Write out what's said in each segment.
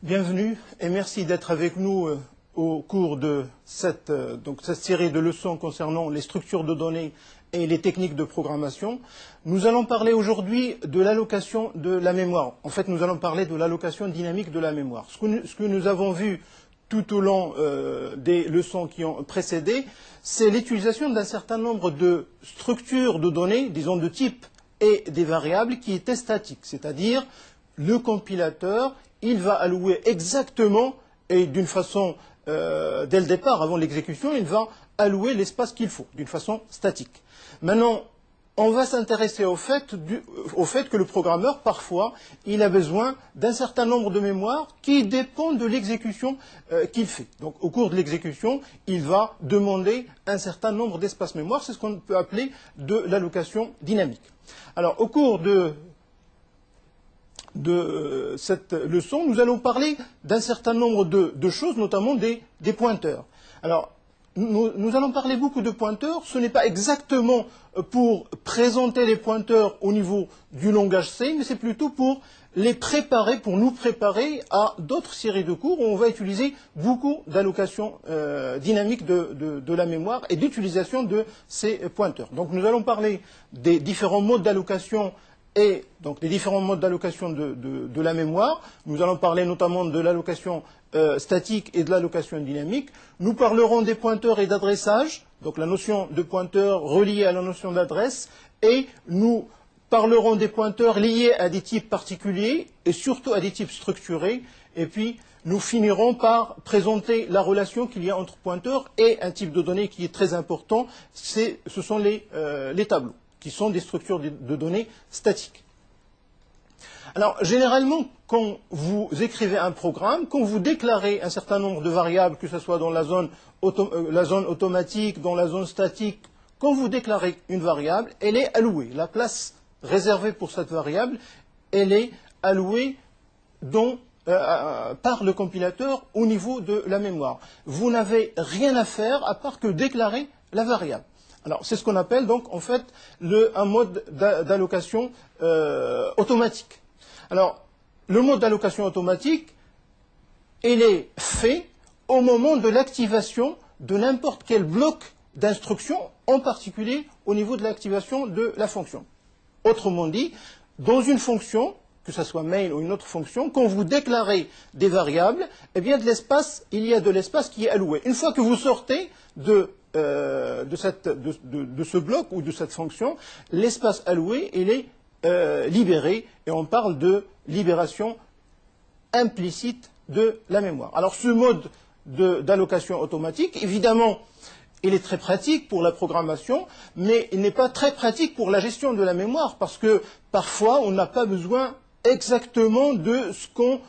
Bienvenue et merci d'être avec nous au cours de cette série de leçons concernant les structures de données et les techniques de programmation. Nous allons parler aujourd'hui de l'allocation de la mémoire. En fait, nous allons parler de l'allocation dynamique de la mémoire. Ce que nous avons vu tout au long des leçons qui ont précédé, c'est l'utilisation d'un certain nombre de structures de données, disons de type et des variables qui étaient statiques, c'est-à-dire le compilateur, il va allouer exactement et d'une façon, dès le départ, avant l'exécution, il va allouer l'espace qu'il faut, d'une façon statique. Maintenant, on va s'intéresser au fait que le programmeur, parfois, il a besoin d'un certain nombre de mémoires qui dépendent de l'exécution qu'il fait. Donc, au cours de l'exécution, il va demander un certain nombre d'espaces mémoire. C'est ce qu'on peut appeler de l'allocation dynamique. Alors, au cours de cette leçon, nous allons parler d'un certain nombre de choses, notamment des pointeurs. Alors, nous allons parler beaucoup de pointeurs. Ce n'est pas exactement pour présenter les pointeurs au niveau du langage C, mais c'est plutôt pour les préparer, pour nous préparer à d'autres séries de cours où on va utiliser beaucoup d'allocations dynamiques de la mémoire et d'utilisation de ces pointeurs. Donc, nous allons parler des différents modes d'allocation et donc les différents modes d'allocation de la mémoire. Nous allons parler notamment de l'allocation statique et de l'allocation dynamique. Nous parlerons des pointeurs et d'adressage, donc la notion de pointeur reliée à la notion d'adresse, et nous parlerons des pointeurs liés à des types particuliers et surtout à des types structurés, et puis nous finirons par présenter la relation qu'il y a entre pointeurs et un type de données qui est très important, ce sont les tableaux, qui sont des structures de données statiques. Alors, généralement, quand vous écrivez un programme, quand vous déclarez un certain nombre de variables, que ce soit dans la zone automatique, dans la zone statique, quand vous déclarez une variable, elle est allouée. La place réservée pour cette variable, elle est allouée par le compilateur au niveau de la mémoire. Vous n'avez rien à faire à part que déclarer la variable. Alors, c'est ce qu'on appelle donc, en fait, un mode d'allocation automatique. Alors, le mode d'allocation automatique, il est fait au moment de l'activation de n'importe quel bloc d'instruction, en particulier au niveau de l'activation de la fonction. Autrement dit, dans une fonction, que ce soit main ou une autre fonction, quand vous déclarez des variables, eh bien, il y a de l'espace qui est alloué. Une fois que vous sortez de ce bloc ou de cette fonction, l'espace alloué, il est libéré, et on parle de libération implicite de la mémoire. Alors ce mode d'allocation automatique, évidemment, il est très pratique pour la programmation, mais il n'est pas très pratique pour la gestion de la mémoire, parce que parfois on n'a pas besoin exactement de ce qu'on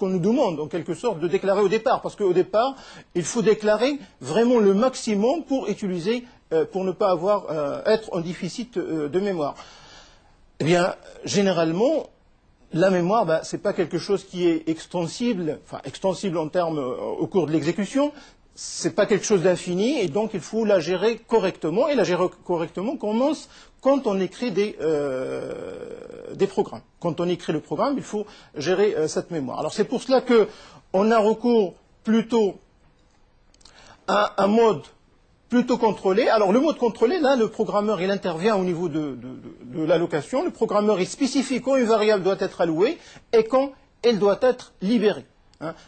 nous demande, en quelque sorte, de déclarer au départ. Parce qu'au départ, il faut déclarer vraiment le maximum pour utiliser, pour ne pas être en déficit de mémoire. Eh bien, généralement, la mémoire, ce n'est pas quelque chose qui est extensible en termes au cours de l'exécution. C'est pas quelque chose d'infini, et donc il faut la gérer correctement. Et la gérer correctement commence quand on écrit des programmes. Quand on écrit le programme, il faut gérer cette mémoire. Alors c'est pour cela qu'on a recours plutôt à un mode plutôt contrôlé. Alors le mode contrôlé, là, le programmeur, il intervient au niveau de l'allocation. Le programmeur, il spécifie quand une variable doit être allouée et quand elle doit être libérée.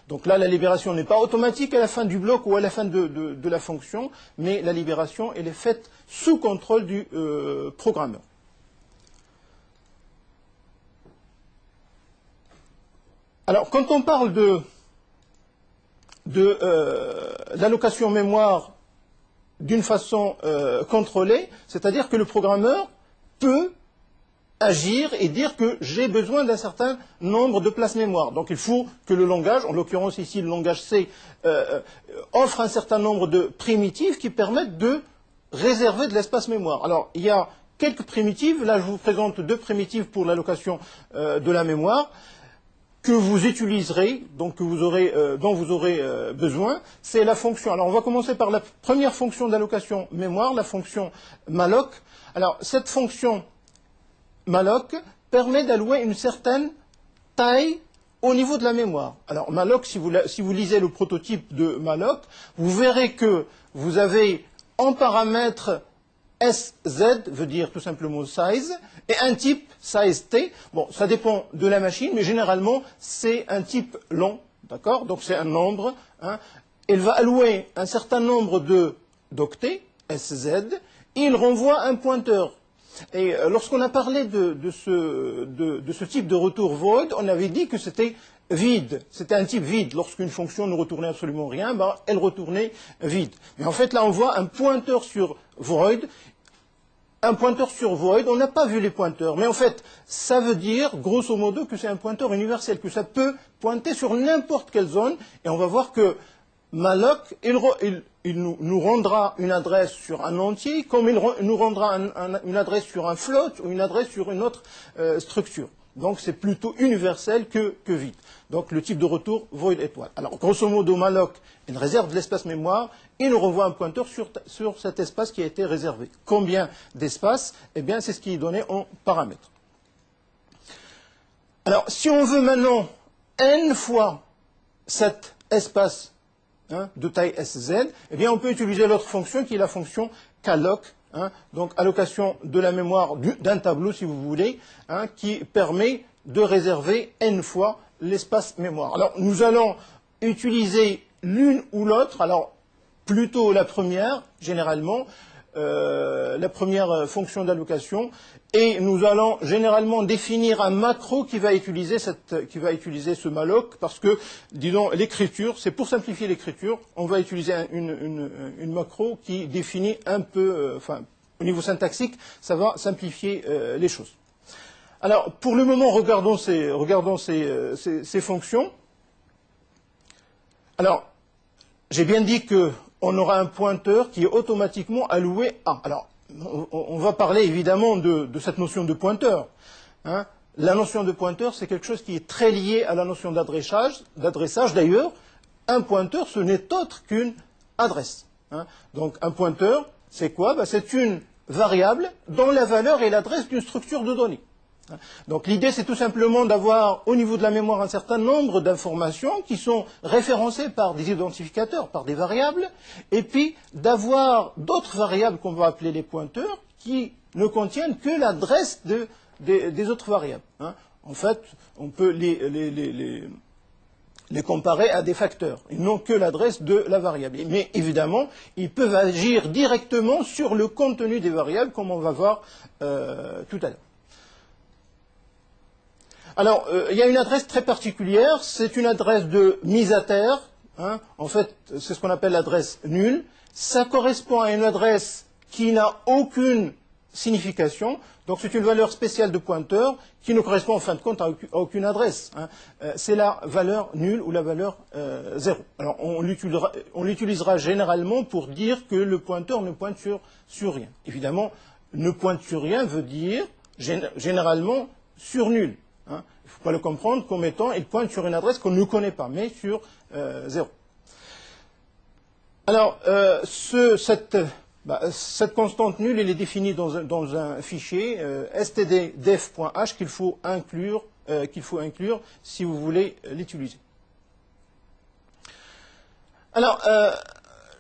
Donc là, la libération n'est pas automatique à la fin du bloc ou à la fin de la fonction, mais la libération, elle est faite sous contrôle du programmeur. Alors, quand on parle d'allocation mémoire d'une façon contrôlée, c'est-à-dire que le programmeur peut agir et dire que j'ai besoin d'un certain nombre de places mémoire. Donc il faut que le langage, en l'occurrence ici le langage C, offre un certain nombre de primitives qui permettent de réserver de l'espace mémoire. Alors il y a quelques primitives, là je vous présente deux primitives pour l'allocation de la mémoire que vous utiliserez, donc dont vous aurez besoin, c'est la fonction. Alors on va commencer par la première fonction d'allocation mémoire, la fonction malloc. Alors cette fonction malloc permet d'allouer une certaine taille au niveau de la mémoire. Alors malloc, si vous lisez le prototype de malloc, vous verrez que vous avez en paramètre SZ, veut dire tout simplement size, et un type size T. Bon, ça dépend de la machine, mais généralement, c'est un type long, d'accord? Donc c'est un nombre. Hein. Il va allouer un certain nombre d'octets, SZ, et il renvoie un pointeur. Et lorsqu'on a parlé de ce type de retour void, on avait dit que c'était vide. C'était un type vide. Lorsqu'une fonction ne retournait absolument rien, ben, elle retournait vide. Mais en fait, là, on voit un pointeur sur void. Un pointeur sur void, on n'a pas vu les pointeurs. Mais en fait, ça veut dire, grosso modo, que c'est un pointeur universel, que ça peut pointer sur n'importe quelle zone. Et on va voir que malloc, il nous rendra une adresse sur un entier, comme il nous rendra une adresse sur un float ou une adresse sur une autre structure. Donc c'est plutôt universel que vide. Donc le type de retour void étoile. Alors grosso modo, malloc, il réserve de l'espace mémoire, il nous renvoie un pointeur sur cet espace qui a été réservé. Combien d'espace? Eh bien c'est ce qui est donné en paramètres. Alors si on veut maintenant n fois cet espace de taille SZ, eh bien on peut utiliser l'autre fonction qui est la fonction calloc, donc allocation de la mémoire d'un tableau si vous voulez, qui permet de réserver n fois l'espace mémoire. Alors nous allons utiliser l'une ou l'autre, alors plutôt la première généralement, la première fonction d'allocation, et nous allons généralement définir un macro qui va utiliser ce malloc, parce que, disons, l'écriture, c'est pour simplifier l'écriture, on va utiliser une macro qui définit un peu, au niveau syntaxique, ça va simplifier les choses. Alors, pour le moment, regardons ces fonctions. Alors, j'ai bien dit qu'on aura un pointeur qui est automatiquement alloué à. Alors, on va parler évidemment de cette notion de pointeur. La notion de pointeur, c'est quelque chose qui est très lié à la notion d'adressage. D'ailleurs, un pointeur, ce n'est autre qu'une adresse. Donc, un pointeur, c'est quoi? C'est une variable dont la valeur est l'adresse d'une structure de données. Donc l'idée, c'est tout simplement d'avoir au niveau de la mémoire un certain nombre d'informations qui sont référencées par des identificateurs, par des variables, et puis d'avoir d'autres variables qu'on va appeler les pointeurs qui ne contiennent que l'adresse des autres variables. En fait, on peut les comparer à des facteurs. Ils n'ont que l'adresse de la variable. Mais évidemment, ils peuvent agir directement sur le contenu des variables, comme on va voir tout à l'heure. Alors, il y a une adresse très particulière, c'est une adresse de mise à terre. En fait, c'est ce qu'on appelle l'adresse nulle. Ça correspond à une adresse qui n'a aucune signification. Donc, c'est une valeur spéciale de pointeur qui ne correspond en fin de compte à aucune adresse. C'est la valeur nulle ou la valeur 0. Alors, on l'utilisera généralement pour dire que le pointeur ne pointe sur rien. Évidemment, ne pointe sur rien veut dire généralement sur nul. Il ne faut pas le comprendre comme étant, il pointe sur une adresse qu'on ne connaît pas, mais sur 0. Alors, cette constante nulle, elle est définie dans un fichier std.def.h qu'il faut inclure si vous voulez l'utiliser. Alors,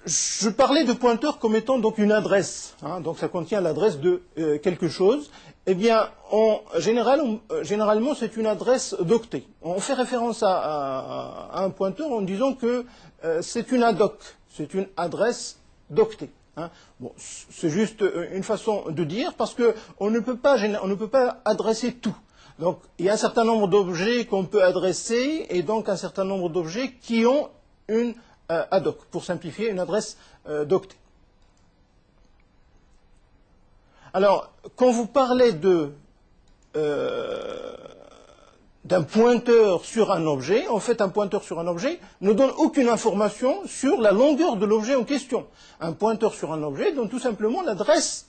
je parlais de pointeur comme étant donc une adresse. Donc ça contient l'adresse de quelque chose. Eh bien, généralement, c'est une adresse d'octet. On fait référence à un pointeur en disant que c'est une ADOC, c'est une adresse d'octet. Bon, c'est juste une façon de dire parce qu'on ne peut pas adresser tout. Donc, il y a un certain nombre d'objets qu'on peut adresser et donc un certain nombre d'objets qui ont une ADOC, pour simplifier, une adresse d'octet. Alors, quand vous parlez d'un pointeur sur un objet, en fait, un pointeur sur un objet ne donne aucune information sur la longueur de l'objet en question. Un pointeur sur un objet donne tout simplement l'adresse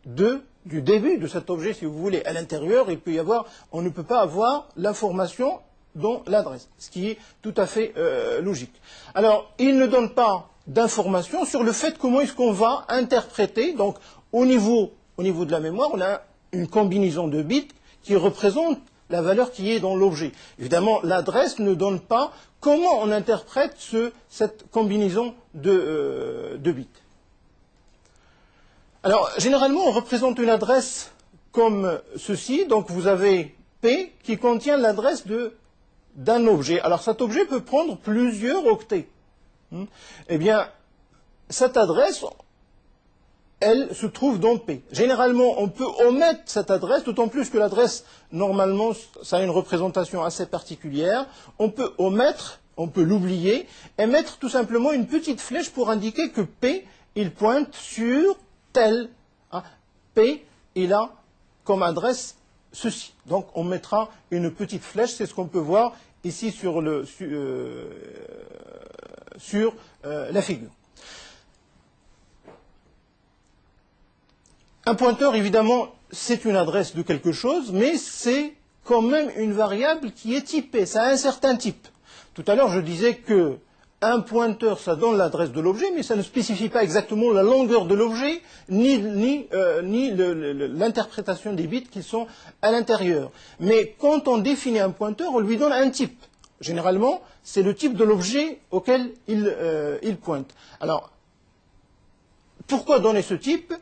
du début de cet objet, si vous voulez. À l'intérieur, on ne peut pas avoir l'information dans l'adresse, ce qui est tout à fait logique. Alors, il ne donne pas d'informations sur le fait comment est-ce qu'on va interpréter. Donc, au niveau de la mémoire, on a une combinaison de bits qui représente la valeur qui est dans l'objet. Évidemment, l'adresse ne donne pas comment on interprète cette combinaison de bits. Alors, généralement, on représente une adresse comme ceci. Donc, vous avez P qui contient l'adresse d'un objet. Alors, cet objet peut prendre plusieurs octets. Eh bien, cette adresse, elle se trouve dans P. Généralement, on peut omettre cette adresse, d'autant plus que l'adresse, normalement, ça a une représentation assez particulière. On peut omettre, on peut l'oublier, et mettre tout simplement une petite flèche pour indiquer que P, il pointe sur tel. P, il a comme adresse ceci. Donc, on mettra une petite flèche, c'est ce qu'on peut voir ici sur la figure. Un pointeur, évidemment, c'est une adresse de quelque chose, mais c'est quand même une variable qui est typée. Ça a un certain type. Tout à l'heure, je disais que un pointeur, ça donne l'adresse de l'objet, mais ça ne spécifie pas exactement la longueur de l'objet, ni l'interprétation des bits qui sont à l'intérieur. Mais quand on définit un pointeur, on lui donne un type. Généralement, c'est le type de l'objet auquel il pointe. Alors, pourquoi donner ce type ?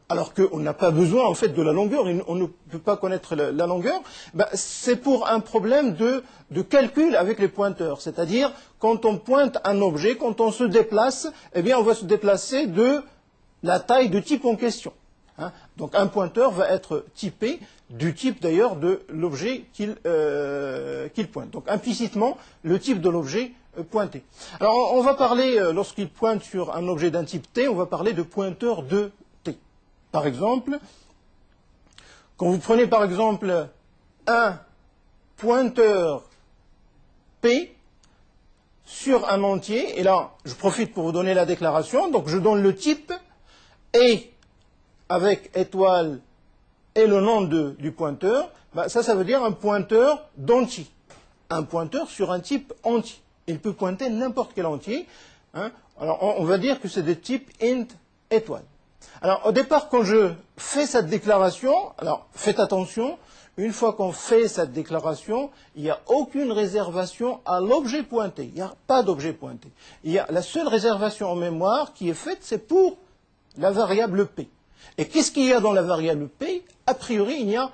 Alors qu'on n'a pas besoin en fait de la longueur, on ne peut pas connaître la longueur, c'est pour un problème de calcul avec les pointeurs. C'est-à-dire, quand on pointe un objet, quand on se déplace, eh bien on va se déplacer de la taille de type en question. Donc un pointeur va être typé du type d'ailleurs de l'objet qu'il pointe. Donc implicitement, le type de l'objet pointé. Alors on va parler, lorsqu'il pointe sur un objet d'un type T, on va parler de pointeur de T. Par exemple, quand vous prenez par exemple un pointeur P sur un entier, et là je profite pour vous donner la déclaration, donc je donne le type et avec étoile et le nom du pointeur, ça veut dire un pointeur d'entier. Un pointeur sur un type entier. Il peut pointer n'importe quel entier. Alors on va dire que c'est de type int étoile. Alors au départ, quand je fais cette déclaration, alors faites attention, une fois qu'on fait cette déclaration, il n'y a aucune réservation à l'objet pointé. Il n'y a pas d'objet pointé. La seule réservation en mémoire qui est faite, c'est pour la variable P. Et qu'est-ce qu'il y a dans la variable P? A priori, il n'y a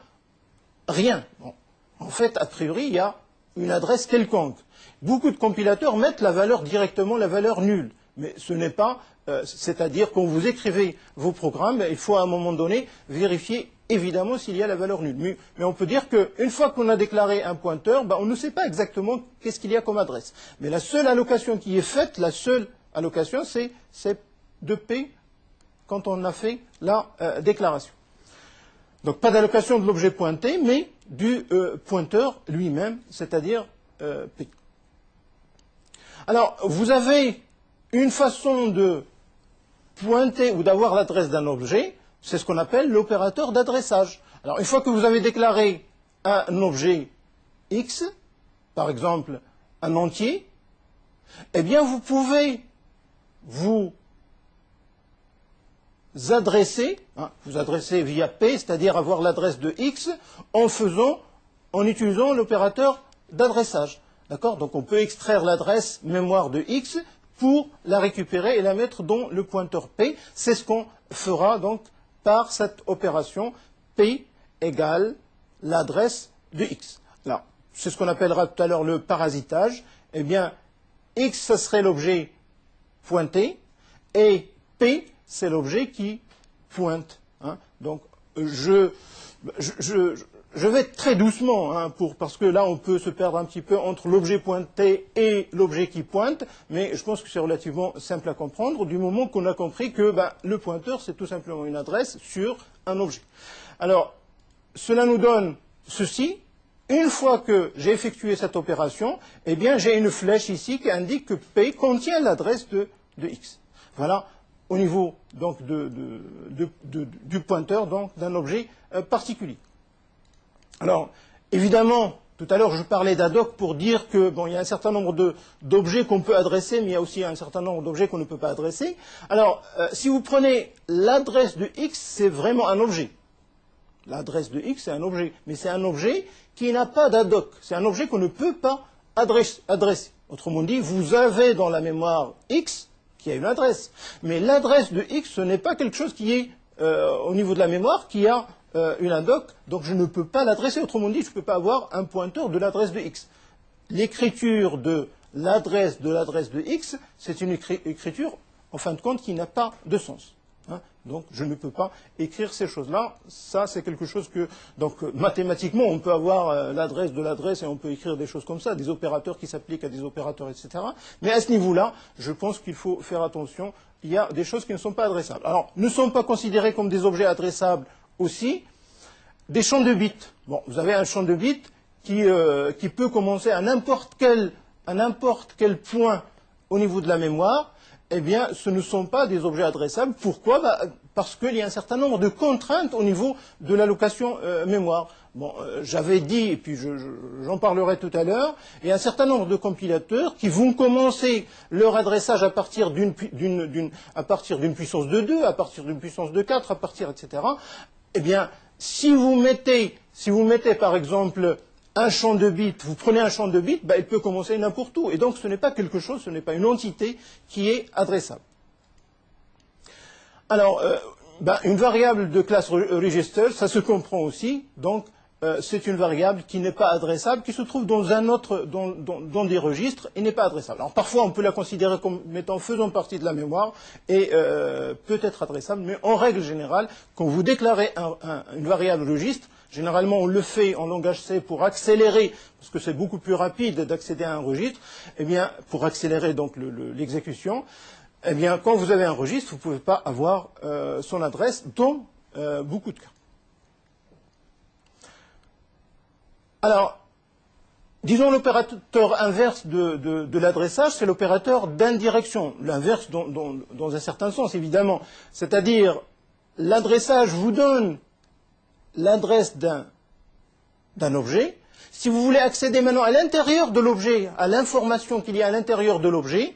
rien. Bon. En fait, a priori, il y a une adresse quelconque. Beaucoup de compilateurs mettent la valeur directement, la valeur nulle. Mais ce n'est pas, c'est-à-dire quand vous écrivez vos programmes, il faut à un moment donné vérifier évidemment s'il y a la valeur nulle. Mais on peut dire qu'une fois qu'on a déclaré un pointeur, on ne sait pas exactement qu'est-ce qu'il y a comme adresse. Mais la seule allocation qui est faite, la seule allocation, c'est de P quand on a fait la déclaration. Donc pas d'allocation de l'objet pointé, mais du pointeur lui-même, c'est-à-dire P. Alors, vous avez une façon de pointer ou d'avoir l'adresse d'un objet, c'est ce qu'on appelle l'opérateur d'adressage. Alors, une fois que vous avez déclaré un objet X, par exemple un entier, eh bien vous pouvez vous adresser via P, c'est-à-dire avoir l'adresse de X, en utilisant l'opérateur d'adressage. D'accord? Donc on peut extraire l'adresse mémoire de X pour la récupérer et la mettre dans le pointeur P. C'est ce qu'on fera donc par cette opération P égale l'adresse de X. Là, c'est ce qu'on appellera tout à l'heure le parasitage. Eh bien, X, ce serait l'objet pointé, et P, c'est l'objet qui pointe. Donc, je vais très doucement, parce que là, on peut se perdre un petit peu entre l'objet pointé et l'objet qui pointe, mais je pense que c'est relativement simple à comprendre, du moment qu'on a compris que le pointeur, c'est tout simplement une adresse sur un objet. Alors, cela nous donne ceci. Une fois que j'ai effectué cette opération, eh bien, j'ai une flèche ici qui indique que P contient l'adresse de X. Voilà, au niveau donc du pointeur d'un objet particulier. Alors, évidemment, tout à l'heure, je parlais d'ADOC pour dire que, il y a un certain nombre d'objets qu'on peut adresser, mais il y a aussi un certain nombre d'objets qu'on ne peut pas adresser. Alors, si vous prenez l'adresse de X, c'est vraiment un objet. L'adresse de x, c'est un objet. Mais c'est un objet qui n'a pas d'adhoc. C'est un objet qu'on ne peut pas adresser. Autrement dit, vous avez dans la mémoire x qui a une adresse. Mais l'adresse de x, ce n'est pas quelque chose qui est au niveau de la mémoire qui a une adhoc. Donc je ne peux pas l'adresser. Autrement dit, je ne peux pas avoir un pointeur de l'adresse de x. L'écriture de l'adresse de x, c'est une écriture, en fin de compte, qui n'a pas de sens. Hein. Donc je ne peux pas écrire ces choses-là. Ça, c'est quelque chose que... Donc mathématiquement, on peut avoir l'adresse de l'adresse et on peut écrire des choses comme ça, des opérateurs qui s'appliquent à des opérateurs, etc. Mais à ce niveau-là, je pense qu'il faut faire attention. Il y a des choses qui ne sont pas adressables. Alors, ne sont pas considérés comme des objets adressables aussi des champs de bits. Bon, vous avez un champ de bits qui peut commencer à n'importe quel point au niveau de la mémoire. Eh bien, ce ne sont pas des objets adressables. Pourquoi? Parce qu'il y a un certain nombre de contraintes au niveau de l'allocation mémoire. Bon, j'avais dit, et puis j'en parlerai tout à l'heure, il y a un certain nombre de compilateurs qui vont commencer leur adressage à partir d'une puissance de 2, à partir d'une puissance de 4, à partir, etc. Eh bien, si vous mettez par exemple un champ de bits, vous prenez un champ de bits, il peut commencer n'importe où. Et donc ce n'est pas quelque chose, ce n'est pas une entité qui est adressable. Alors, une variable de classe register, ça se comprend aussi. Donc, c'est une variable qui n'est pas adressable, qui se trouve dans dans des registres et n'est pas adressable. Alors parfois, on peut la considérer comme étant faisant partie de la mémoire et peut être adressable, mais en règle générale, quand vous déclarez une variable registre, généralement, on le fait en langage C pour accélérer, parce que c'est beaucoup plus rapide d'accéder à un registre, eh bien, pour accélérer donc l'exécution, eh bien, quand vous avez un registre, vous ne pouvez pas avoir son adresse dans beaucoup de cas. Alors, disons l'opérateur inverse de l'adressage, c'est l'opérateur d'indirection. L'inverse dans un certain sens, évidemment. C'est-à-dire, l'adressage vous donne l'adresse d'un objet. Si vous voulez accéder maintenant à l'intérieur de l'objet, à l'information qu'il y a à l'intérieur de l'objet,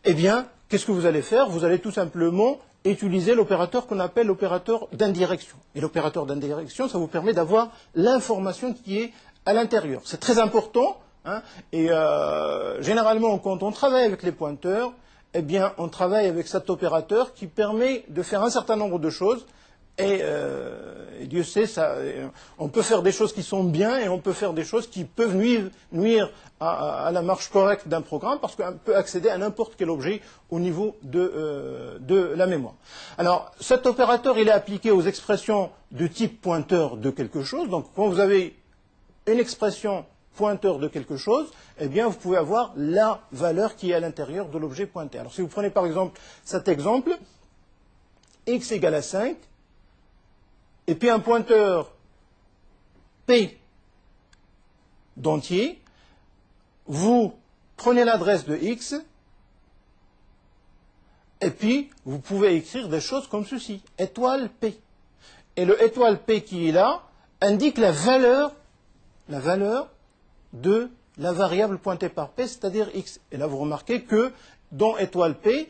eh bien, qu'est-ce que vous allez faire? Vous allez tout simplement utiliser l'opérateur qu'on appelle l'opérateur d'indirection. Et l'opérateur d'indirection, ça vous permet d'avoir l'information qui est à l'intérieur. C'est très important, hein, et généralement, quand on travaille avec les pointeurs, eh bien, on travaille avec cet opérateur qui permet de faire un certain nombre de choses. Et Dieu sait, on peut faire des choses qui sont bien et on peut faire des choses qui peuvent nuire à la marche correcte d'un programme parce qu'on peut accéder à n'importe quel objet au niveau de la mémoire. Alors, cet opérateur, il est appliqué aux expressions de type pointeur de quelque chose. Donc, quand vous avez une expression pointeur de quelque chose, eh bien, vous pouvez avoir la valeur qui est à l'intérieur de l'objet pointé. Alors, si vous prenez par exemple cet exemple, x égale à 5, et puis un pointeur P d'entier, vous prenez l'adresse de x, et puis vous pouvez écrire des choses comme ceci, étoile P. Et le étoile P qui est là indique la valeur de la variable pointée par P, c'est-à-dire x. Et là vous remarquez que dans étoile P,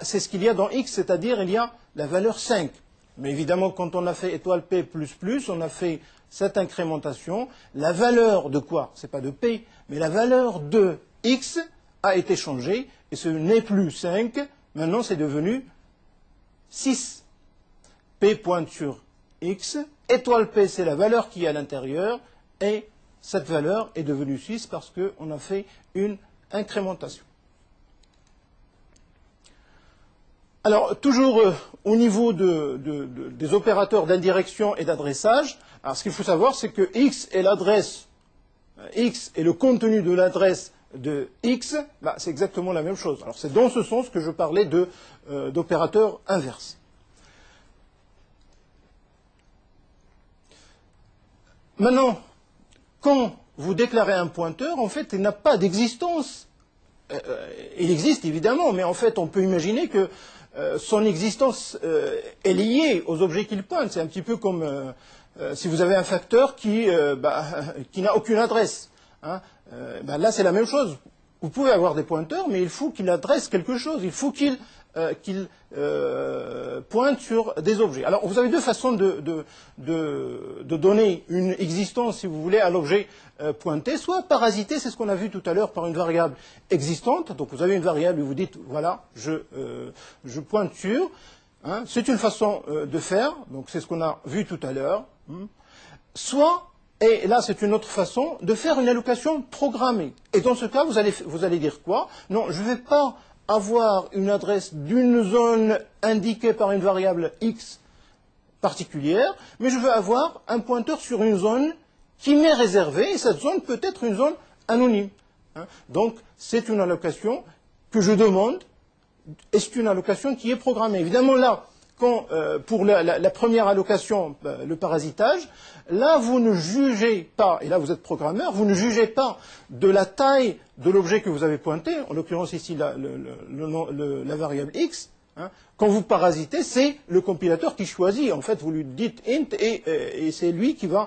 c'est ce qu'il y a dans x, c'est-à-dire il y a la valeur 5. Mais évidemment, quand on a fait étoile P++, on a fait cette incrémentation. La valeur de quoi? Ce n'est pas de P, mais la valeur de x a été changée, et ce n'est plus 5, maintenant c'est devenu 6. P pointe sur x, étoile P c'est la valeur qui est à l'intérieur, et cette valeur est devenue 6 parce qu'on a fait une incrémentation. Alors, toujours au niveau des opérateurs d'indirection et d'adressage, alors ce qu'il faut savoir, c'est que x est l'adresse, x est le contenu de l'adresse de x, c'est exactement la même chose. Alors, c'est dans ce sens que je parlais d'opérateur inverse. Maintenant, quand vous déclarez un pointeur, en fait, il n'a pas d'existence. Il existe évidemment, mais en fait, on peut imaginer que son existence est liée aux objets qu'il pointe. C'est un petit peu comme si vous avez un facteur qui n'a aucune adresse. Hein. Là, c'est la même chose. Vous pouvez avoir des pointeurs, mais il faut qu'il adresse quelque chose. Il faut qu'il qu'il pointe sur des objets. Alors, vous avez deux façons de donner une existence, si vous voulez, à l'objet pointé. Soit parasité, c'est ce qu'on a vu tout à l'heure par une variable existante. Donc, vous avez une variable et vous dites, voilà, je pointe sur. Hein, c'est une façon de faire. Donc, c'est ce qu'on a vu tout à l'heure. Soit, et là c'est une autre façon, de faire une allocation programmée. Et dans ce cas, vous allez dire quoi? Non, je ne vais pas avoir une adresse d'une zone indiquée par une variable x particulière, mais je veux avoir un pointeur sur une zone qui m'est réservée, et cette zone peut être une zone anonyme. Hein. Donc, c'est une allocation que je demande, et c'est une allocation qui est programmée. Évidemment, là, pour la première allocation, le parasitage, là, vous ne jugez pas, et là vous êtes programmeur, vous ne jugez pas de la taille de l'objet que vous avez pointé, en l'occurrence ici la variable x. Hein. Quand vous parasitez, c'est le compilateur qui choisit. En fait, vous lui dites int et c'est lui qui va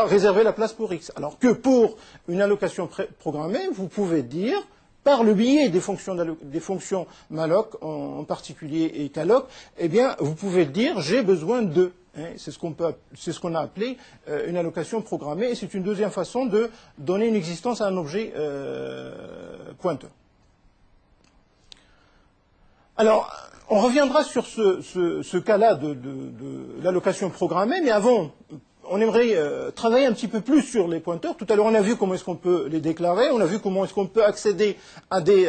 réserver la place pour x. Alors que pour une allocation programmée, vous pouvez dire par le biais des fonctions malloc, en particulier et calloc, eh bien, vous pouvez dire j'ai besoin de. Hein, c'est ce qu'on a appelé une allocation programmée, et c'est une deuxième façon de donner une existence à un objet pointeur. Alors, on reviendra sur ce cas-là de l'allocation programmée, mais avant, on aimerait travailler un petit peu plus sur les pointeurs. Tout à l'heure, on a vu comment est-ce qu'on peut les déclarer, on a vu comment est-ce qu'on peut accéder à des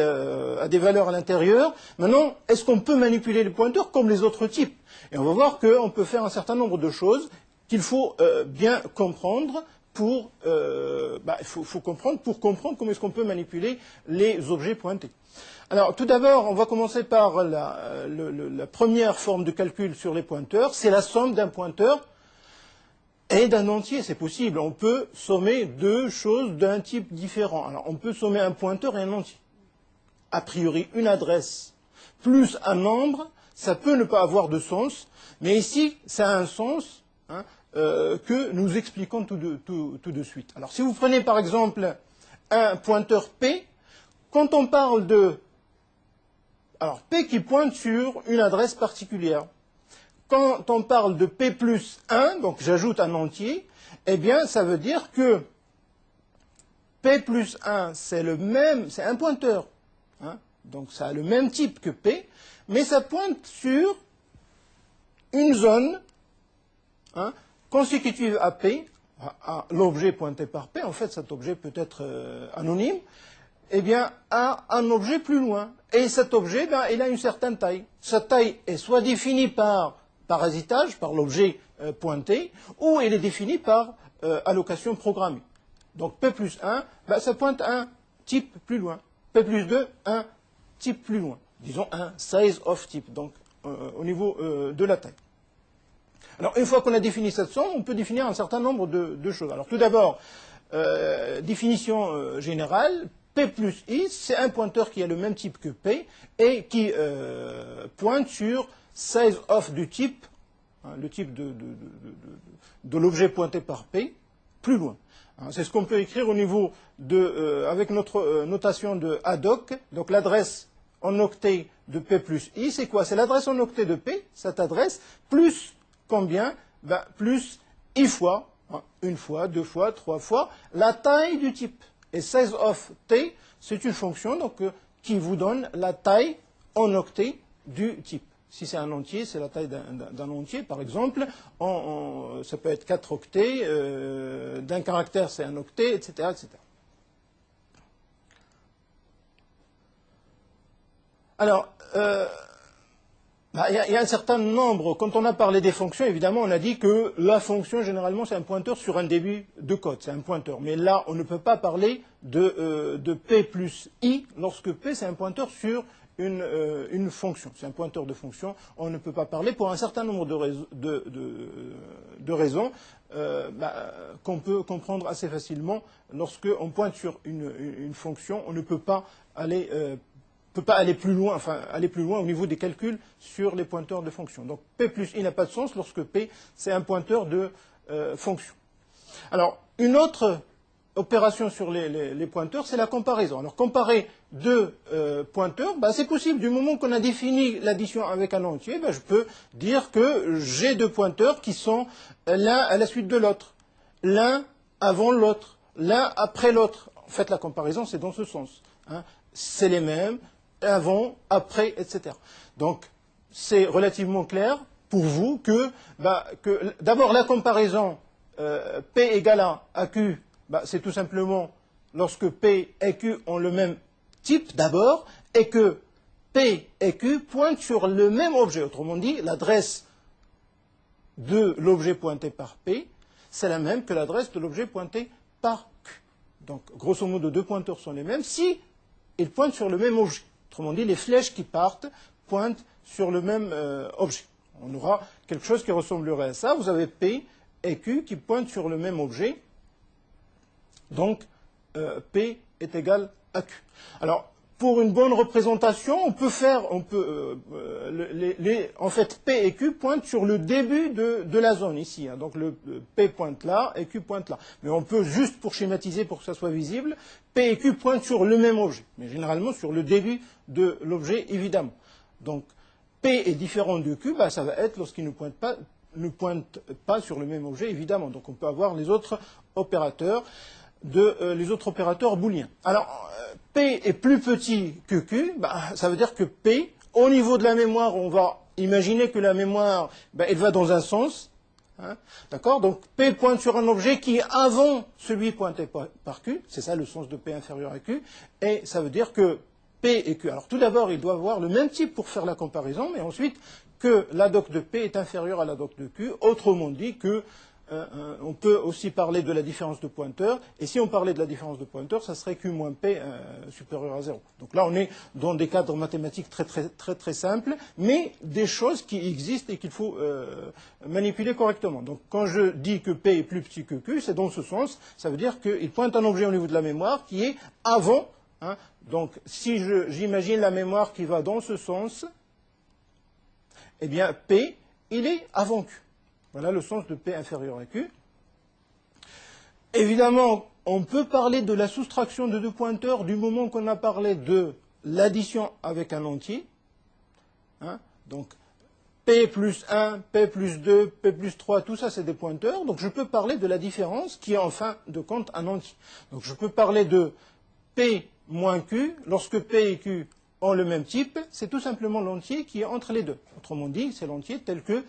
valeurs à l'intérieur. Maintenant, est-ce qu'on peut manipuler les pointeurs comme les autres types? Et on va voir qu'on peut faire un certain nombre de choses qu'il faut bien comprendre il faut comprendre pour comprendre comment est-ce qu'on peut manipuler les objets pointés. Alors, tout d'abord, on va commencer par la première forme de calcul sur les pointeurs. C'est la somme d'un pointeur et d'un entier, c'est possible. On peut sommer deux choses d'un type différent. Alors, on peut sommer un pointeur et un entier. A priori, une adresse plus un nombre, ça peut ne pas avoir de sens, mais ici, ça a un sens que nous expliquons tout de suite. Alors, si vous prenez par exemple un pointeur P, quand on parle de... Alors, P qui pointe sur une adresse particulière. Quand on parle de P plus 1, donc j'ajoute un entier, eh bien, ça veut dire que P plus 1, c'est un pointeur. Hein, donc, ça a le même type que P, mais ça pointe sur une zone consécutive à P, à l'objet pointé par P. En fait, cet objet peut être anonyme, eh bien, à un objet plus loin. Et cet objet, il a une certaine taille. Sa taille est soit définie par parasitage, par l'objet pointé, ou elle est définie par allocation programmée. Donc P plus 1, ça pointe un type plus loin. P plus 2, un type plus loin. Disons un size of type, donc au niveau de la taille. Alors une fois qu'on a défini cette somme, on peut définir un certain nombre de choses. Alors tout d'abord, définition générale, P plus I, c'est un pointeur qui a le même type que P et qui pointe sur size of du type, le type de l'objet pointé par P, plus loin. C'est ce qu'on peut écrire au niveau avec notre notation de ad hoc. Donc l'adresse en octet de P plus I, c'est quoi? C'est l'adresse en octet de P, cette adresse, plus combien? Plus I fois, une fois, deux fois, trois fois, la taille du type. Et size of t, c'est une fonction donc, qui vous donne la taille en octet du type. Si c'est un entier, c'est la taille d'un entier, par exemple. Ça peut être 4 octets, d'un caractère, c'est un octet, etc., etc. Alors, il y a un certain nombre. Quand on a parlé des fonctions, évidemment, on a dit que la fonction, généralement, c'est un pointeur sur un début de code. C'est un pointeur. Mais là, on ne peut pas parler de P plus I lorsque P, c'est un pointeur sur une fonction. C'est un pointeur de fonction. On ne peut pas parler pour un certain nombre de raisons qu'on peut comprendre assez facilement. Lorsqu'on pointe sur une fonction, on ne peut pas aller plus loin, au niveau des calculs sur les pointeurs de fonction. Donc P plus I n'a pas de sens lorsque P, c'est un pointeur de fonction. Alors, une autre opération sur les pointeurs, c'est la comparaison. Alors, comparer deux pointeurs, bah, c'est possible. Du moment qu'on a défini l'addition avec un entier, bah, je peux dire que j'ai deux pointeurs qui sont l'un à la suite de l'autre. L'un avant l'autre. L'un après l'autre. En fait, la comparaison, c'est dans ce sens. Hein. C'est les mêmes, avant, après, etc. Donc, c'est relativement clair pour vous que d'abord, la comparaison P égale à Q, bah, c'est tout simplement lorsque P et Q ont le même type d'abord, et que P et Q pointent sur le même objet. Autrement dit, l'adresse de l'objet pointé par P, c'est la même que l'adresse de l'objet pointé par Q. Donc, grosso modo, deux pointeurs sont les mêmes si ils pointent sur le même objet. Autrement dit, les flèches qui partent pointent sur le même objet. On aura quelque chose qui ressemblerait à ça. Vous avez P et Q qui pointent sur le même objet. Donc, P est égal à Q. Alors, pour une bonne représentation, en fait, P et Q pointent sur le début de la zone ici. Hein. Donc, le P pointe là et Q pointe là. Mais on peut, juste pour schématiser, pour que ça soit visible, P et Q pointent sur le même objet. Mais généralement sur le début de l'objet, évidemment. Donc, P est différent de Q, bah, ça va être lorsqu'il ne pointe pas sur le même objet, évidemment. Donc, on peut avoir les autres opérateurs booléens. Alors, P est plus petit que Q, bah, ça veut dire que P, au niveau de la mémoire, on va imaginer que la mémoire, bah, elle va dans un sens. Hein, d'accord? Donc, P pointe sur un objet qui est avant celui pointé par Q. C'est ça le sens de P inférieur à Q. Et ça veut dire que P et Q. Alors, tout d'abord, ils doivent avoir le même type pour faire la comparaison, mais ensuite, que la doc de P est inférieure à la doc de Q. Autrement dit que on peut aussi parler de la différence de pointeur, et si on parlait de la différence de pointeur, ça serait Q moins P supérieur à 0. Donc là, on est dans des cadres mathématiques très simples, mais des choses qui existent et qu'il faut manipuler correctement. Donc quand je dis que P est plus petit que Q, c'est dans ce sens, ça veut dire qu'il pointe un objet au niveau de la mémoire qui est avant. Hein, donc si j'imagine la mémoire qui va dans ce sens, eh bien P, il est avant Q. Voilà le sens de P inférieur à Q. Évidemment, on peut parler de la soustraction de deux pointeurs du moment qu'on a parlé de l'addition avec un entier. Hein, donc, P plus 1, P plus 2, P plus 3, tout ça c'est des pointeurs. Donc je peux parler de la différence qui est en fin de compte un entier. Donc je peux parler de P moins Q lorsque P et Q ont le même type. C'est tout simplement l'entier qui est entre les deux. Autrement dit, c'est l'entier tel que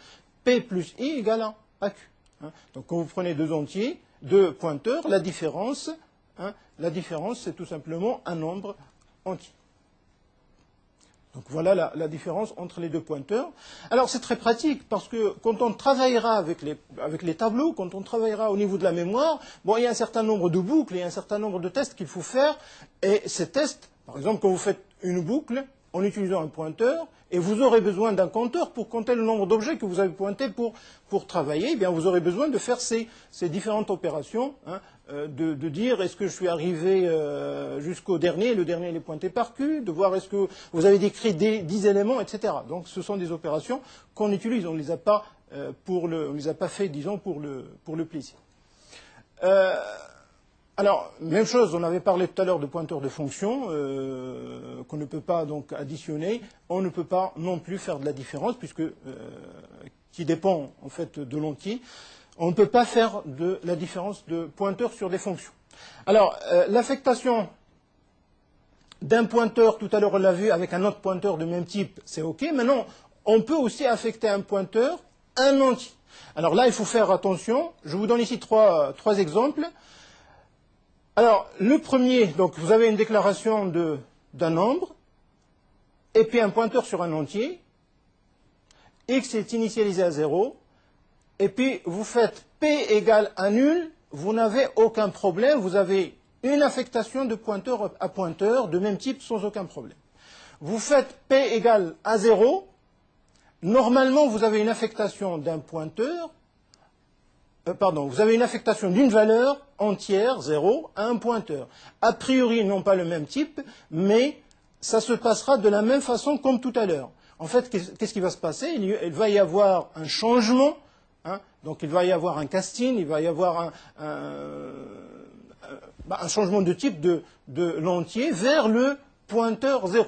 P plus I égale à Q. Hein. Donc quand vous prenez deux entiers, deux pointeurs, la différence, c'est tout simplement un nombre entier. Donc voilà la différence entre les deux pointeurs. Alors c'est très pratique parce que quand on travaillera avec les tableaux, quand on travaillera au niveau de la mémoire, bon, il y a un certain nombre de boucles, il y a un certain nombre de tests qu'il faut faire. Et ces tests, par exemple, quand vous faites une boucle en utilisant un pointeur, et vous aurez besoin d'un compteur pour compter le nombre d'objets que vous avez pointés pour travailler, eh bien vous aurez besoin de faire ces différentes opérations, hein, de dire est-ce que je suis arrivé jusqu'au dernier, le dernier il est pointé par Q, de voir est-ce que vous avez décrit 10 éléments, etc. Donc ce sont des opérations qu'on utilise, on ne les a pas fait, disons, pour le plaisir. Alors, même chose, on avait parlé tout à l'heure de pointeurs de fonction, qu'on ne peut pas donc additionner, on ne peut pas non plus faire de la différence, qui dépend en fait de l'entier, on ne peut pas faire de la différence de pointeurs sur des fonctions. Alors, l'affectation d'un pointeur, tout à l'heure on l'a vu, avec un autre pointeur de même type, c'est OK. Maintenant, on peut aussi affecter un pointeur un entier. Alors là, il faut faire attention, je vous donne ici trois exemples. Alors, le premier, donc vous avez une déclaration d'un nombre, et puis un pointeur sur un entier, x est initialisé à 0, et puis vous faites p égale à nul, vous n'avez aucun problème, vous avez une affectation de pointeur à pointeur de même type sans aucun problème. Vous faites p égale à 0, normalement vous avez une affectation d'un pointeur, vous avez une affectation d'une valeur entière, 0, à un pointeur. A priori, ils n'ont pas le même type, mais ça se passera de la même façon comme tout à l'heure. En fait, qu'est-ce qui va se passer? Il va y avoir un changement, hein, donc il va y avoir un casting, il va y avoir un changement de type de l'entier vers le pointeur 0.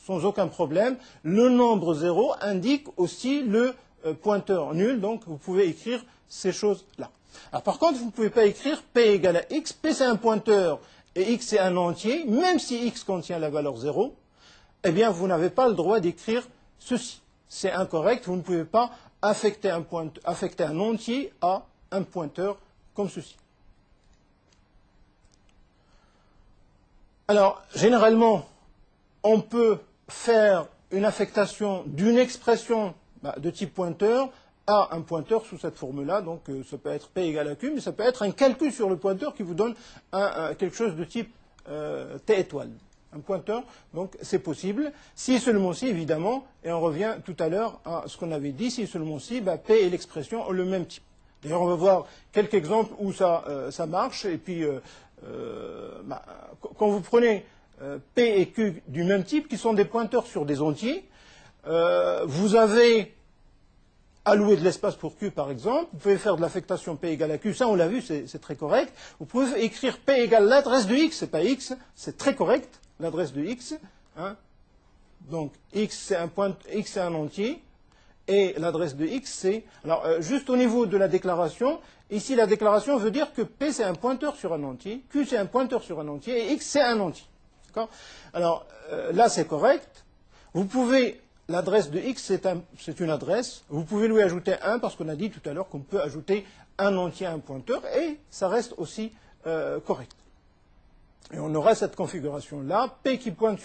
Sans aucun problème. Le nombre 0 indique aussi le pointeur nul, donc vous pouvez écrire ces choses-là. Alors par contre, vous ne pouvez pas écrire P égale à X. P c'est un pointeur et X c'est un entier. Même si X contient la valeur 0, eh bien vous n'avez pas le droit d'écrire ceci. C'est incorrect. Vous ne pouvez pas affecter un entier à un pointeur comme ceci. Alors, généralement, on peut faire une affectation d'une expression de type pointeur à un pointeur sous cette forme-là. Donc, ça peut être P égale à Q, mais ça peut être un calcul sur le pointeur qui vous donne quelque chose de type T étoile. Un pointeur, donc c'est possible. Si seulement si, évidemment, et on revient tout à l'heure à ce qu'on avait dit, si seulement si, P et l'expression ont le même type. D'ailleurs, on va voir quelques exemples où ça marche, et puis quand vous prenez P et Q du même type, qui sont des pointeurs sur des entiers, vous avez alloué de l'espace pour Q, par exemple. Vous pouvez faire de l'affectation P égale à Q. Ça, on l'a vu, c'est très correct. Vous pouvez écrire P égale l'adresse de X. C'est pas X, c'est très correct, l'adresse de X. Hein. Donc, X, c'est un entier. Et l'adresse de X, c'est... Alors, juste au niveau de la déclaration, ici, la déclaration veut dire que P, c'est un pointeur sur un entier, Q, c'est un pointeur sur un entier, et X, c'est un entier. D'accord? Alors, là, c'est correct. Vous pouvez... L'adresse de X, c'est une adresse. Vous pouvez lui ajouter 1, parce qu'on a dit tout à l'heure qu'on peut ajouter un entier à un pointeur, et ça reste aussi correct. Et on aura cette configuration-là, P qui pointe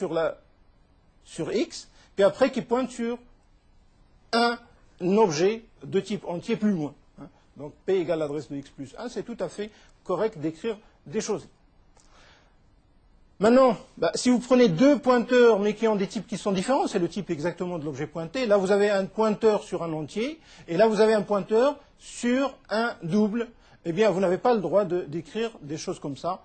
sur X, puis après qui pointe sur un objet de type entier plus loin. Hein. Donc P égale l'adresse de X plus 1, c'est tout à fait correct d'écrire des choses. Maintenant, si vous prenez deux pointeurs, mais qui ont des types qui sont différents, c'est le type exactement de l'objet pointé. Là, vous avez un pointeur sur un entier, et là, vous avez un pointeur sur un double. Eh bien, vous n'avez pas le droit d'écrire des choses comme ça,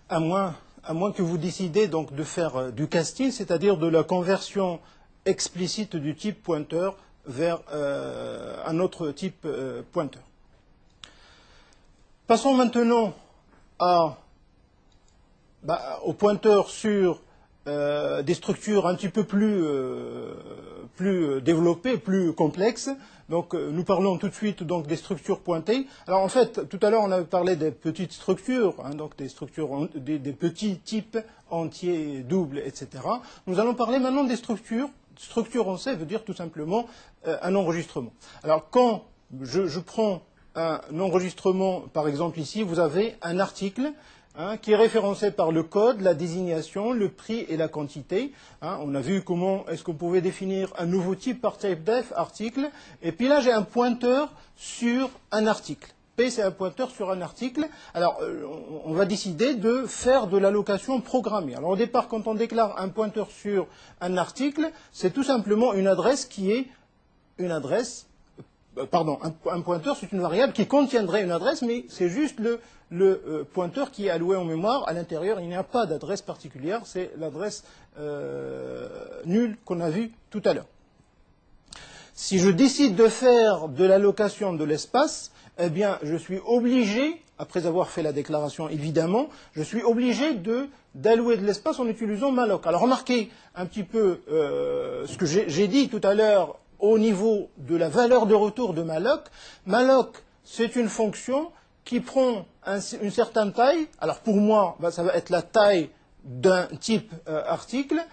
à moins que vous décidez donc de faire du casting, c'est-à-dire de la conversion explicite du type pointeur vers un autre type pointeur. Passons maintenant au pointeur sur des structures un petit peu plus développées, plus complexes. Donc nous parlons tout de suite donc des structures pointées. Alors en fait, tout à l'heure on avait parlé des petites structures, hein, donc des structures, des petits types entiers, doubles, etc. Nous allons parler maintenant des structures. Structure en C veut dire tout simplement un enregistrement. Alors quand je prends un enregistrement, par exemple ici, vous avez un article qui est référencé par le code, la désignation, le prix et la quantité. On a vu comment est-ce qu'on pouvait définir un nouveau type par typedef, article. Et puis là, j'ai un pointeur sur un article. P, c'est un pointeur sur un article. Alors, on va décider de faire de l'allocation programmée. Alors, au départ, quand on déclare un pointeur sur un article, c'est tout simplement une adresse qui est une adresse... Pardon, un pointeur, c'est une variable qui contiendrait une adresse, mais c'est juste le pointeur qui est alloué en mémoire. À l'intérieur, il n'y a pas d'adresse particulière, c'est l'adresse nulle qu'on a vue tout à l'heure. Si je décide de faire de l'allocation de l'espace, eh bien, je suis obligé, après avoir fait la déclaration évidemment, je suis obligé d'allouer de l'espace en utilisant malloc. Alors remarquez un petit peu ce que j'ai dit tout à l'heure au niveau de la valeur de retour de malloc. Malloc, c'est une fonction qui prend une certaine taille. Alors pour moi, ça va être la taille d'un type article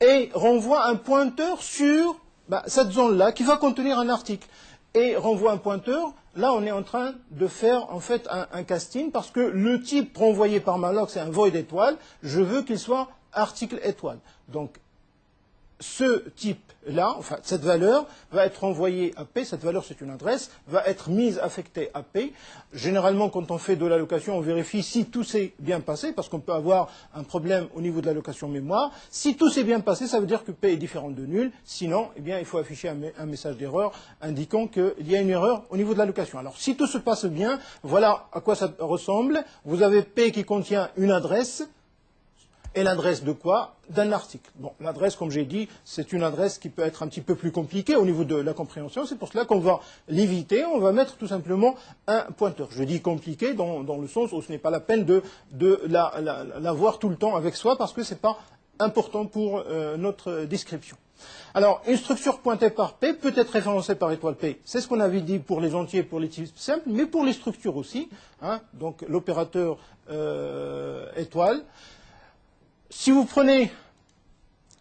et renvoie un pointeur sur cette zone-là qui va contenir un article. Et renvoie un pointeur, là on est en train de faire en fait un casting parce que le type renvoyé par malloc c'est un void étoile, je veux qu'il soit article étoile. Donc ce type-là, enfin cette valeur, va être envoyée à P, cette valeur c'est une adresse, va être mise, affectée à P. Généralement, quand on fait de l'allocation, on vérifie si tout s'est bien passé, parce qu'on peut avoir un problème au niveau de l'allocation mémoire. Si tout s'est bien passé, ça veut dire que P est différent de nul, sinon, eh bien, il faut afficher un message d'erreur indiquant qu'il y a une erreur au niveau de l'allocation. Alors, si tout se passe bien, voilà à quoi ça ressemble. Vous avez P qui contient une adresse, et l'adresse de quoi? D'un article. Bon, l'adresse, comme j'ai dit, c'est une adresse qui peut être un petit peu plus compliquée au niveau de la compréhension. C'est pour cela qu'on va l'éviter. On va mettre tout simplement un pointeur. Je dis compliqué dans le sens où ce n'est pas la peine de l'avoir tout le temps avec soi parce que ce n'est pas important pour notre description. Alors, une structure pointée par P peut être référencée par étoile P. C'est ce qu'on avait dit pour les entiers, pour les types simples, mais pour les structures aussi. Hein, donc, l'opérateur étoile. Si vous prenez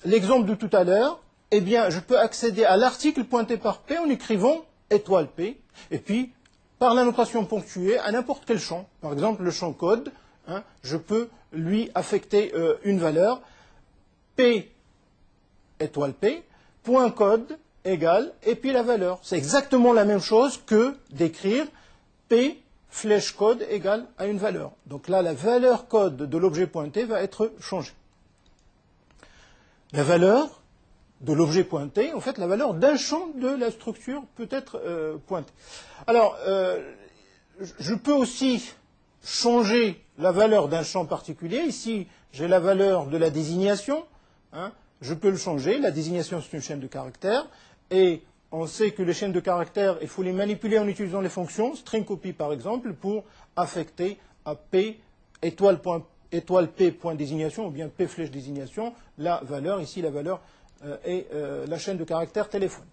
l'exemple de tout à l'heure, eh bien, je peux accéder à l'article pointé par P en écrivant étoile P, et puis, par la notation ponctuée, à n'importe quel champ. Par exemple, le champ code, hein, je peux lui affecter une valeur, P étoile P, point code égale, et puis la valeur. C'est exactement la même chose que d'écrire P flèche code égale à une valeur. Donc là, la valeur code de l'objet pointé va être changée. La valeur de l'objet pointé, en fait, la valeur d'un champ de la structure peut être pointée. Alors, je peux aussi changer la valeur d'un champ particulier. Ici, j'ai la valeur de la désignation. Hein, je peux le changer. La désignation, c'est une chaîne de caractères. Et on sait que les chaînes de caractères, il faut les manipuler en utilisant les fonctions, string copy par exemple, pour affecter à P étoile P point désignation ou bien P flèche désignation, la valeur, ici la valeur est la chaîne de caractères téléphone.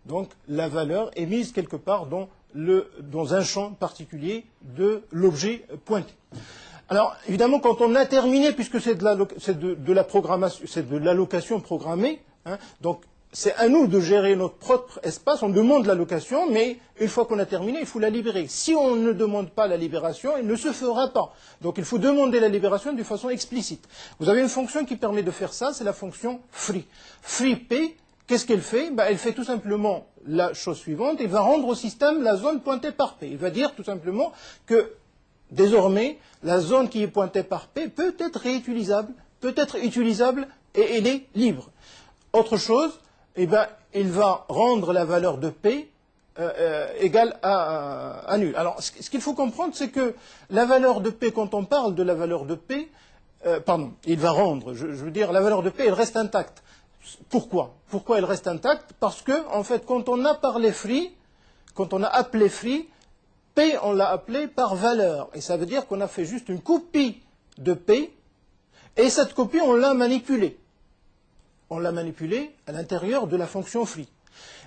Donc la valeur est mise quelque part dans un champ particulier de l'objet pointé. Alors évidemment quand on a terminé, puisque c'est de la programmation, c'est de l'allocation programmée, hein, donc c'est à nous de gérer notre propre espace, on demande l'allocation, mais une fois qu'on a terminé, il faut la libérer. Si on ne demande pas la libération, elle ne se fera pas. Donc il faut demander la libération de façon explicite. Vous avez une fonction qui permet de faire ça, c'est la fonction free. FreeP, qu'est-ce qu'elle fait? Elle fait tout simplement la chose suivante, elle va rendre au système la zone pointée par P. Il va dire tout simplement que désormais, la zone qui est pointée par P peut être réutilisable, peut être utilisable et elle est libre. Autre chose, il va rendre la valeur de P égale à nul. Alors, ce qu'il faut comprendre, c'est que la valeur de P, quand on parle de la valeur de P, il va rendre, je veux dire, la valeur de P, elle reste intacte. Pourquoi? Pourquoi elle reste intacte? Parce que, en fait, quand on a parlé free, quand on a appelé free, P, on l'a appelé par valeur. Et ça veut dire qu'on a fait juste une copie de P, et cette copie, on l'a manipulée. On l'a manipulée à l'intérieur de la fonction free.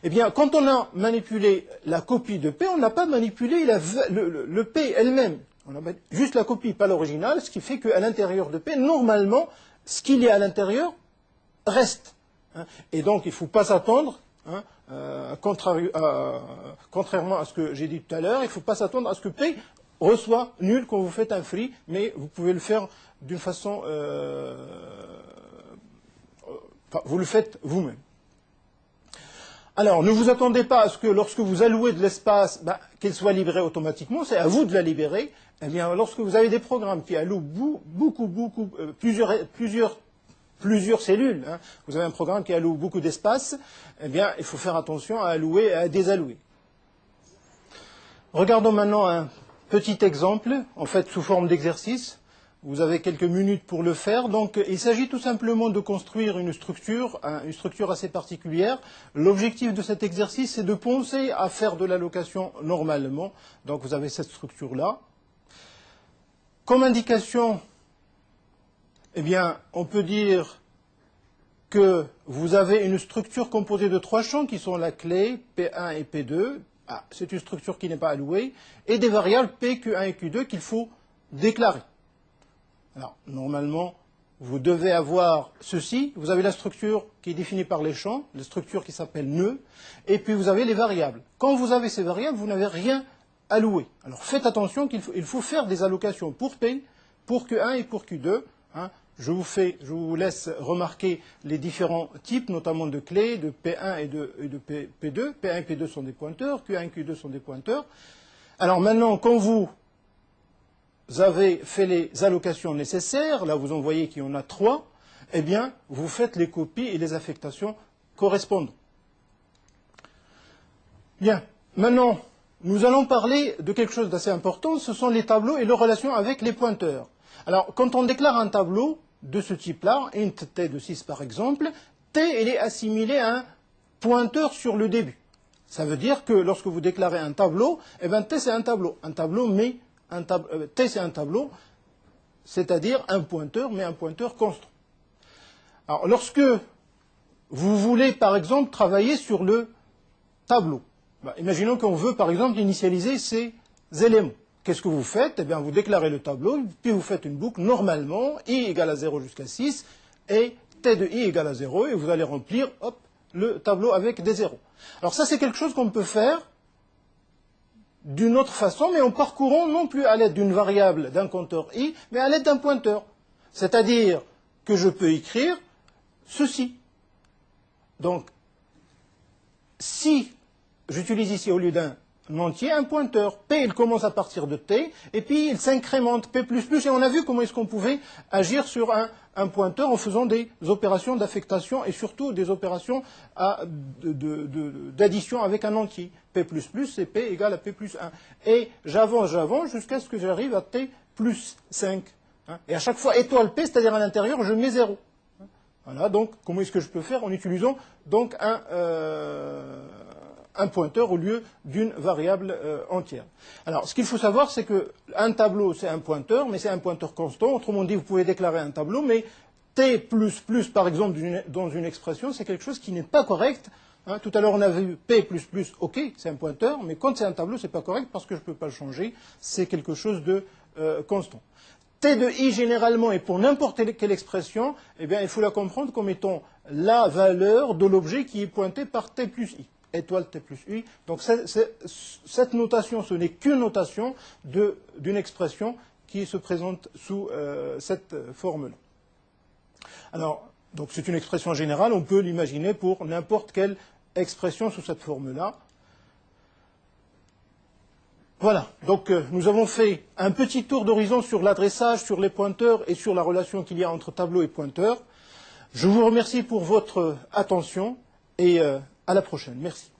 Eh bien, quand on a manipulé la copie de P, on n'a pas manipulé le P elle-même. On a juste la copie, pas l'original, ce qui fait qu'à l'intérieur de P, normalement, ce qu'il y a à l'intérieur reste. Et donc, il ne faut pas s'attendre, contrairement à ce que j'ai dit tout à l'heure, il ne faut pas s'attendre à ce que P reçoit nul quand vous faites un free, mais vous pouvez le faire d'une façon... vous le faites vous-même. Alors, ne vous attendez pas à ce que lorsque vous allouez de l'espace, qu'il soit libéré automatiquement, c'est à vous de la libérer. Eh bien, lorsque vous avez des programmes qui allouent plusieurs cellules, hein, vous avez un programme qui alloue beaucoup d'espace, eh bien, il faut faire attention à allouer et à désallouer. Regardons maintenant un petit exemple, en fait sous forme d'exercice. Vous avez quelques minutes pour le faire. Donc, il s'agit tout simplement de construire une structure assez particulière. L'objectif de cet exercice, c'est de penser à faire de l'allocation normalement. Donc, vous avez cette structure-là. Comme indication, eh bien, on peut dire que vous avez une structure composée de 3 champs qui sont la clé, P1 et P2. C'est une structure qui n'est pas allouée. Et des variables P, Q1 et Q2 qu'il faut déclarer. Alors, normalement, vous devez avoir ceci. Vous avez la structure qui est définie par les champs, la structure qui s'appelle nœud, et puis vous avez les variables. Quand vous avez ces variables, vous n'avez rien alloué. Alors, faites attention qu'il faut faire des allocations pour P, pour Q1 et pour Q2. Hein. Je vous laisse remarquer les différents types, notamment de clés, de P1 et de P2. P1 et P2 sont des pointeurs, Q1 et Q2 sont des pointeurs. Alors maintenant, quand vous avez fait les allocations nécessaires, là vous en voyez qu'il y en a 3, eh bien, vous faites les copies et les affectations correspondantes. Bien, maintenant, nous allons parler de quelque chose d'assez important, ce sont les tableaux et leurs relations avec les pointeurs. Alors, quand on déclare un tableau, de ce type-là, int t de 6 par exemple, t elle est assimilée à un pointeur sur le début. Ça veut dire que lorsque vous déclarez un tableau, eh bien t c'est un tableau. Un tableau, mais t c'est un tableau, c'est-à-dire un pointeur, mais un pointeur constant. Alors lorsque vous voulez par exemple travailler sur le tableau, imaginons qu'on veut par exemple initialiser ces éléments. Qu'est-ce que vous faites? Eh bien, vous déclarez le tableau, puis vous faites une boucle, normalement, i égale à 0 jusqu'à 6, et t de i égale à 0, et vous allez remplir, hop, le tableau avec des zéros. Alors ça, c'est quelque chose qu'on peut faire d'une autre façon, mais en parcourant non plus à l'aide d'une variable, d'un compteur i, mais à l'aide d'un pointeur. C'est-à-dire que je peux écrire ceci. Donc, si j'utilise ici, au lieu d'un entier, un pointeur. P, il commence à partir de T, et puis il s'incrémente, P++, et on a vu comment est-ce qu'on pouvait agir sur un pointeur en faisant des opérations d'affectation et surtout des opérations d'addition avec un entier. P++, c'est P égale à P plus 1. Et j'avance jusqu'à ce que j'arrive à T plus 5. Et à chaque fois, étoile P, c'est-à-dire à l'intérieur, je mets 0. Voilà, donc, comment est-ce que je peux faire en utilisant donc un pointeur au lieu d'une variable entière. Alors, ce qu'il faut savoir, c'est qu'un tableau, c'est un pointeur, mais c'est un pointeur constant. Autrement dit, vous pouvez déclarer un tableau, mais t++, par exemple, dans une expression, c'est quelque chose qui n'est pas correct. Tout à l'heure, on a vu p++, ok, c'est un pointeur, mais quand c'est un tableau, c'est pas correct parce que je ne peux pas le changer. C'est quelque chose de constant. T de i, généralement, et pour n'importe quelle expression, eh bien, il faut la comprendre comme étant la valeur de l'objet qui est pointé par t plus i. Étoile t plus i. Donc cette notation, ce n'est qu'une notation d'une expression qui se présente sous cette forme-là. Alors, donc c'est une expression générale, on peut l'imaginer pour n'importe quelle expression sous cette forme-là. Voilà, donc nous avons fait un petit tour d'horizon sur l'adressage, sur les pointeurs et sur la relation qu'il y a entre tableau et pointeur. Je vous remercie pour votre attention et à la prochaine. Merci.